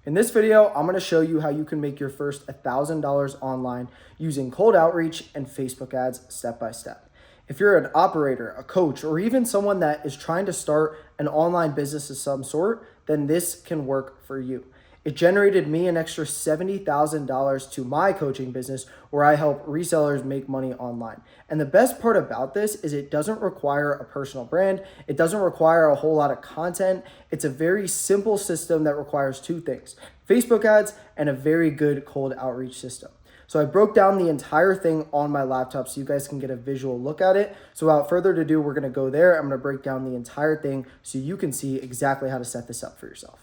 In this video, I'm going to show you how you can make your first $1,000 online using cold outreach and Facebook ads step by step. If you're an operator, a coach, or even someone that is trying to start an online business of some sort, then this can work for you. It generated me an extra $70,000 to my coaching business where I help resellers make money online. And the best part about this is it doesn't require a personal brand. It doesn't require a whole lot of content. It's a very simple system that requires two things: Facebook ads and a very good cold outreach system. So I broke down the entire thing on my laptop so you guys can get a visual look at it. So without further ado, we're going to go there. I'm going to break down the entire thing so you can see exactly how to set this up for yourself.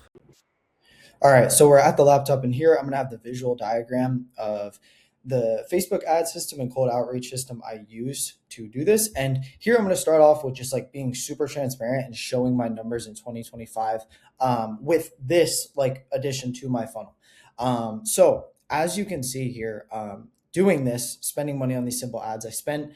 All right, so we're at the laptop, and here I'm going to have the visual diagram of the Facebook ad system and cold outreach system I use to do this. And here I'm going to start off with just like being super transparent and showing my numbers in 2025 with this like addition to my funnel. So as you can see here, doing this, spending money on these simple ads, I spent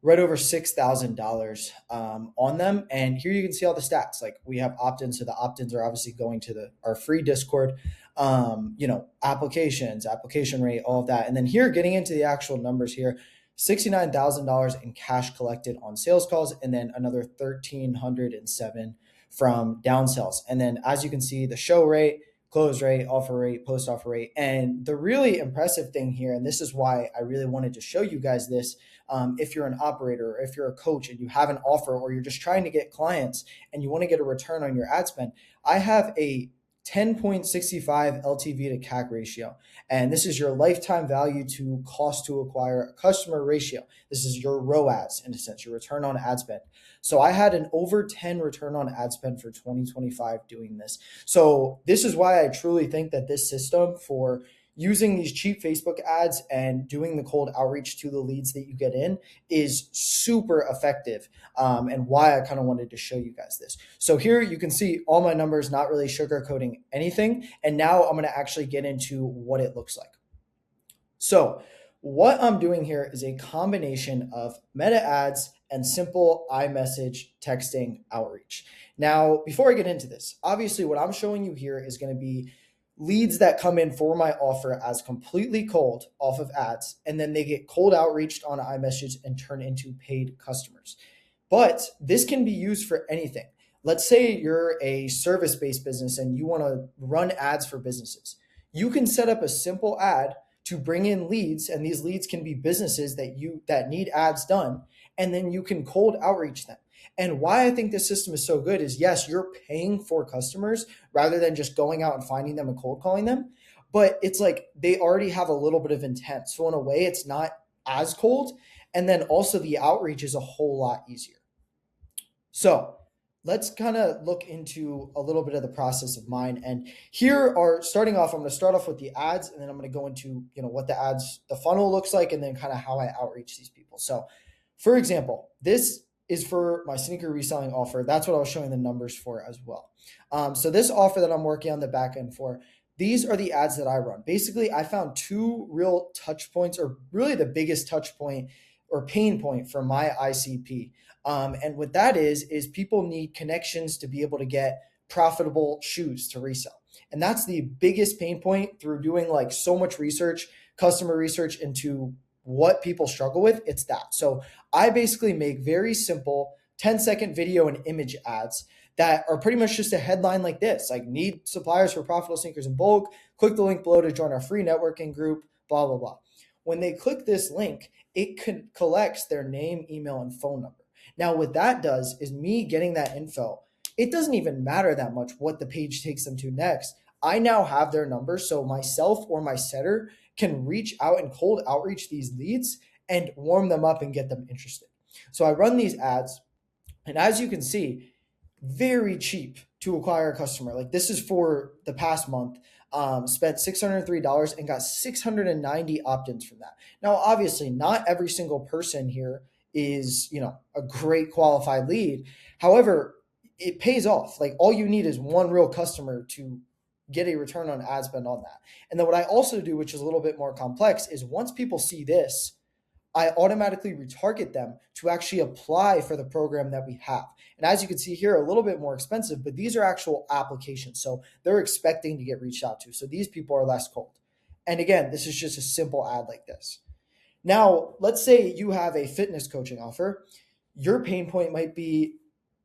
right over $6,000 on them. And here you can see all the stats. Like we have opt-ins, so the opt-ins are obviously going to our free Discord, applications, application rate, all of that. And then here, getting into the actual numbers here, $69,000 in cash collected on sales calls, and then another 1,307 from downsells. And then as you can see, the show rate, close rate, offer rate, post offer rate. And the really impressive thing here, and this is why I really wanted to show you guys this, if you're an operator, or if you're a coach and you have an offer, or you're just trying to get clients and you want to get a return on your ad spend, I have a 10.65 LTV to CAC ratio. And this is your lifetime value to cost to acquire a customer ratio. This is your ROAS, in a sense, your return on ad spend. So I had an over 10 return on ad spend for 2025 doing this. So this is why I truly think that this system for using these cheap Facebook ads and doing the cold outreach to the leads that you get in is super effective, and why I kind of wanted to show you guys this. So here you can see all my numbers, not really sugarcoating anything. And now I'm going to actually get into what it looks like. So what I'm doing here is a combination of meta ads and simple iMessage texting outreach. Now, before I get into this, obviously what I'm showing you here is going to be leads that come in for my offer as completely cold off of ads, and then they get cold outreached on iMessage and turn into paid customers. But this can be used for anything. Let's say you're a service-based business and you want to run ads for businesses. You can set up a simple ad to bring in leads, and these leads can be businesses that need ads done, and then you can cold outreach them. And why I think this system is so good is, yes, you're paying for customers rather than just going out and finding them and cold calling them. But it's like they already have a little bit of intent. So in a way, it's not as cold. And then also the outreach is a whole lot easier. So let's kind of look into a little bit of the process of mine. And here are starting off, I'm going to start off with the ads, and then I'm going to go into, what the funnel looks like, and then kind of how I outreach these people. So for example, this is for my sneaker reselling offer. That's what I was showing the numbers for as well. So this offer that I'm working on the back end for, these are the ads that I run. Basically, I found two real touch points, or really the biggest touch point or pain point for my ICP. And what that is people need connections to be able to get profitable shoes to resell. And that's the biggest pain point through doing like so much research, customer research into what people struggle with. It's that. So I basically make very simple 10-second video and image ads that are pretty much just a headline like this, like need suppliers for profitable sneakers in bulk, click the link below to join our free networking group, blah, blah, blah. When they click this link, it collects their name, email, and phone number. Now, what that does is me getting that info. It doesn't even matter that much what the page takes them to next. I now have their number, so myself or my setter can reach out and cold outreach these leads and warm them up and get them interested. So I run these ads, and as you can see, very cheap to acquire a customer. Like this is for the past month, spent $603 and got 690 opt-ins from that. Now, obviously not every single person here is, a great qualified lead. However, it pays off. Like all you need is one real customer to get a return on ad spend on that. And then what I also do, which is a little bit more complex, is once people see this, I automatically retarget them to actually apply for the program that we have. And as you can see here, a little bit more expensive, but these are actual applications. So they're expecting to get reached out to. So these people are less cold. And again, this is just a simple ad like this. Now, let's say you have a fitness coaching offer. Your pain point might be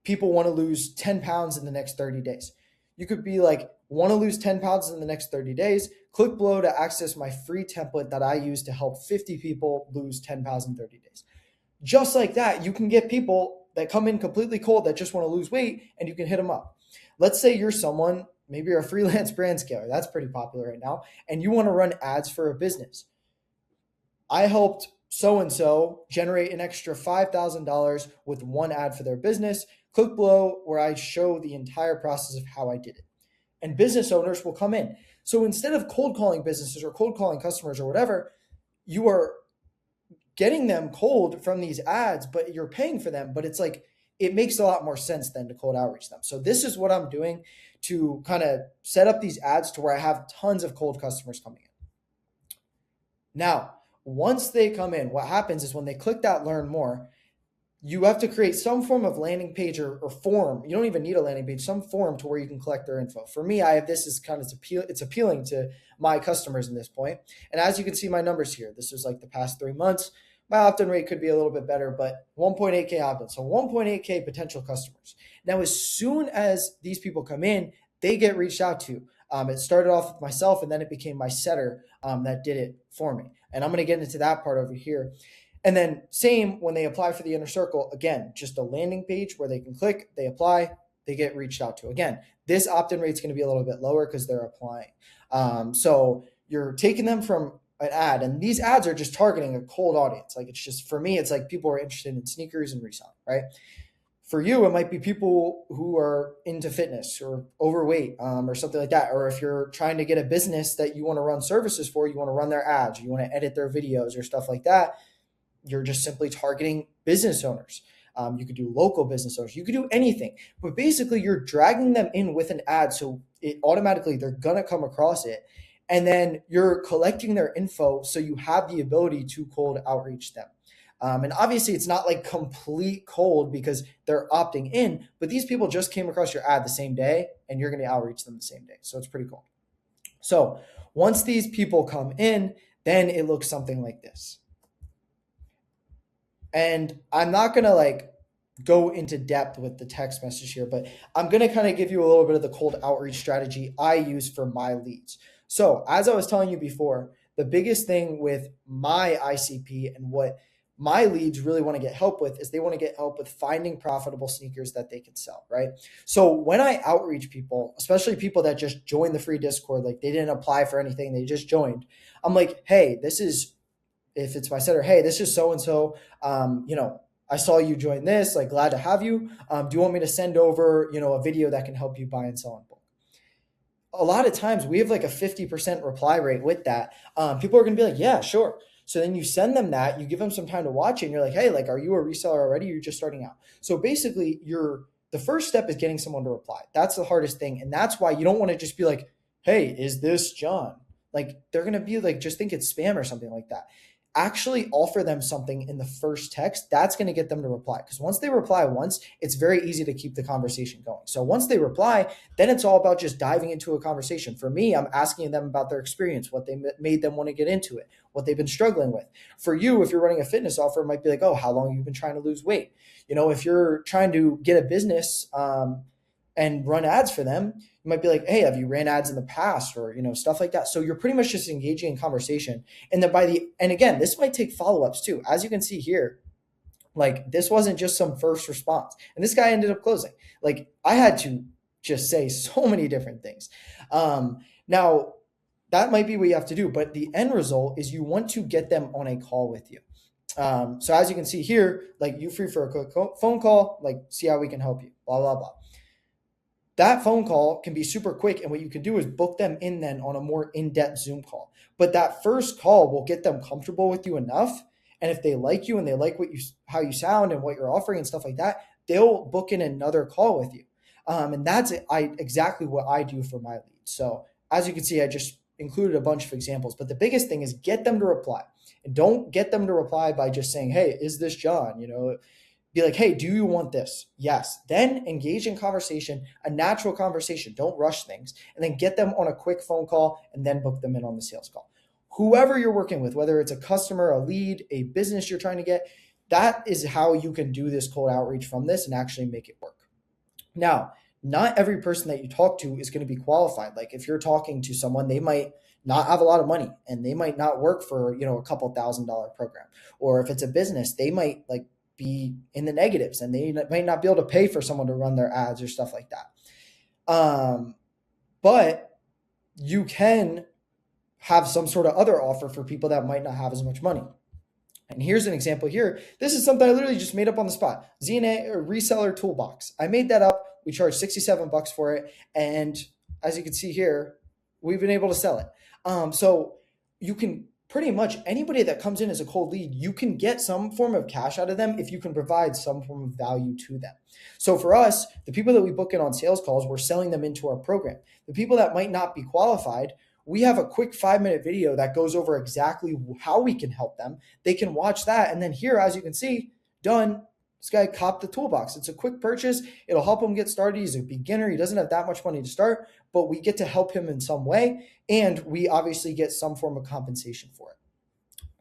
people want to lose 10 pounds in the next 30 days. You could be like, want to lose 10 pounds in the next 30 days? Click below to access my free template that I use to help 50 people lose 10 pounds in 30 days. Just like that, you can get people that come in completely cold that just want to lose weight, and you can hit them up. Let's say you're someone, maybe you're a freelance brand scaler. That's pretty popular right now. And you want to run ads for a business. I helped so-and-so generate an extra $5,000 with one ad for their business. Click below where I show the entire process of how I did it. And business owners will come in. So instead of cold calling businesses or cold calling customers or whatever, you are getting them cold from these ads, but you're paying for them. But it's like, it makes a lot more sense than to cold outreach them. So this is what I'm doing to kind of set up these ads to where I have tons of cold customers coming in. Now, once they come in, what happens is when they click that learn more, you have to create some form of landing page or form. You don't even need a landing page, some form to where you can collect their info. For me, I have this as kind of it's appealing to my customers in this point. And as you can see my numbers here, this is like the past 3 months. My opt-in rate could be a little bit better, but 1.8K opt-in. So 1.8K potential customers. Now, as soon as these people come in, they get reached out to. It started off with myself, and then it became my setter that did it for me. And I'm going to get into that part over here. And then same when they apply for the inner circle, again, just a landing page where they can click, they apply, they get reached out to. Again, this opt-in rate is going to be a little bit lower because they're applying. So you're taking them from an ad, and these ads are just targeting a cold audience. Like, it's just, for me, it's like people are interested in sneakers and reselling, right? For you, it might be people who are into fitness or overweight or something like that. Or if you're trying to get a business that you want to run services for, you want to run their ads, you want to edit their videos or stuff like that, you're just simply targeting business owners. You could do local business owners. You could do anything. But basically, you're dragging them in with an ad, so it automatically they're going to come across it. And then you're collecting their info so you have the ability to cold outreach them. And obviously, it's not like complete cold because they're opting in, but these people just came across your ad the same day, and you're going to outreach them the same day. So it's pretty cool. So once these people come in, then it looks something like this. And I'm not going to like go into depth with the text message here, but I'm going to kind of give you a little bit of the cold outreach strategy I use for my leads. So as I was telling you before, the biggest thing with my ICP and what my leads really want to get help with is they want to get help with finding profitable sneakers that they can sell, right? So when I outreach people, especially people that just joined the free Discord, like they didn't apply for anything, they just joined. I'm like, hey, if it's my setter, hey, this is so-and-so, I saw you join this, like, glad to have you. Do you want me to send over, a video that can help you buy and sell in bulk? A lot of times we have like a 50% reply rate with that. People are going to be like, yeah, sure. So then you send them that, you give them some time to watch it, and you're like, hey, like, are you a reseller already? You're just starting out. So basically the first step is getting someone to reply. That's the hardest thing. And that's why you don't want to just be like, hey, is this John? Like, they're going to be like, just think it's spam or something like that. Actually offer them something in the first text. That's going to get them to reply, because once they reply once, it's very easy to keep the conversation going. So once they reply, then it's all about just diving into a conversation. For me, I'm asking them about their experience, what they made them want to get into it, what they've been struggling with. For you, if you're running a fitness offer, it might be like, oh, how long have you been trying to lose weight? If you're trying to get a business and run ads for them, you might be like, hey, have you ran ads in the past, or, stuff like that. So you're pretty much just engaging in conversation. And then and again, this might take follow-ups too. As you can see here, like, this wasn't just some first response. And this guy ended up closing. Like, I had to just say so many different things. Now, that might be what you have to do, but the end result is you want to get them on a call with you. So as you can see here, like, you free for a quick phone call, like, see how we can help you, blah, blah, blah. That phone call can be super quick, and what you can do is book them in then on a more in-depth Zoom call. But that first call will get them comfortable with you enough, and if they like you and they like how you sound and what you're offering and stuff like that, they'll book in another call with you. And that's exactly what I do for my leads. So as you can see, I just included a bunch of examples, but the biggest thing is get them to reply. And don't get them to reply by just saying, hey, is this John? Be like, hey, do you want this? Yes. Then engage in conversation, a natural conversation. Don't rush things. And then get them on a quick phone call and then book them in on the sales call. Whoever you're working with, whether it's a customer, a lead, a business you're trying to get, that is how you can do this cold outreach from this and actually make it work. Now, not every person that you talk to is going to be qualified. Like if you're talking to someone, they might not have a lot of money and they might not work for, a couple $1,000 program. Or if it's a business, they might be in the negatives and they might not be able to pay for someone to run their ads or stuff like that. But you can have some sort of other offer for people that might not have as much money. And here's an example here. This is something I literally just made up on the spot. ZNA or reseller toolbox. I made that up. We charged $67 for it. And as you can see here, we've been able to sell it. So you can pretty much anybody that comes in as a cold lead, you can get some form of cash out of them if you can provide some form of value to them. So for us, the people that we book in on sales calls, we're selling them into our program. The people that might not be qualified, we have a quick 5-minute video that goes over exactly how we can help them. They can watch that. And then here, as you can see, done. This guy copped the toolbox. It's a quick purchase. It'll help him get started. He's a beginner. He doesn't have that much money to start, but we get to help him in some way. And we obviously get some form of compensation for it.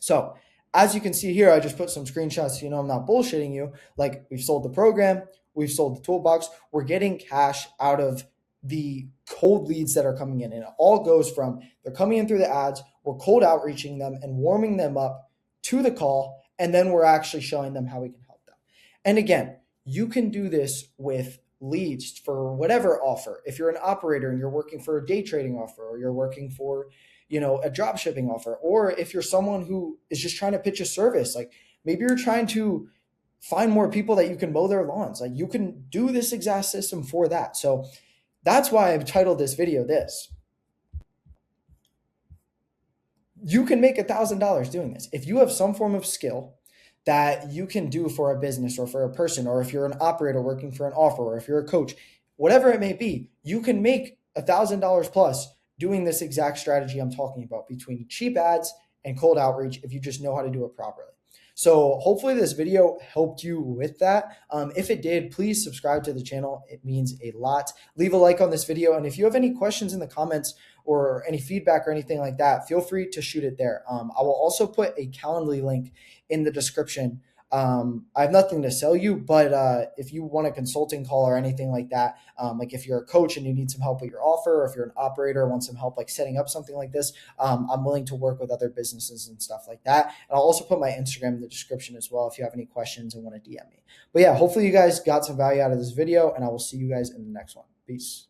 So as you can see here, I just put some screenshots so I'm not bullshitting you. Like we've sold the program, we've sold the toolbox. We're getting cash out of the cold leads that are coming in. And it all goes from they're coming in through the ads, we're cold outreaching them and warming them up to the call. And then we're actually showing them how we can help them. And again, you can do this with leads for whatever offer. If you're an operator and you're working for a day trading offer, or you're working for, a drop shipping offer, or if you're someone who is just trying to pitch a service, like maybe you're trying to find more people that you can mow their lawns. Like you can do this exact system for that. So that's why I've titled this video this. You can make $1,000 doing this. If you have some form of skill that you can do for a business or for a person, or if you're an operator working for an offer, or if you're a coach, whatever it may be, you can make $1,000 plus doing this exact strategy I'm talking about between cheap ads and cold outreach if you just know how to do it properly. So hopefully this video helped you with that. If it did, please subscribe to the channel. It means a lot. Leave a like on this video. And if you have any questions in the comments or any feedback or anything like that, feel free to shoot it there. I will also put a Calendly link in the description. I have nothing to sell you, but if you want a consulting call or anything like that, like if you're a coach and you need some help with your offer, or if you're an operator and want some help like setting up something like this, I'm willing to work with other businesses and stuff like that. And I'll also put my Instagram in the description as well if you have any questions and want to DM me. But yeah, hopefully you guys got some value out of this video, and I will see you guys in the next one. Peace.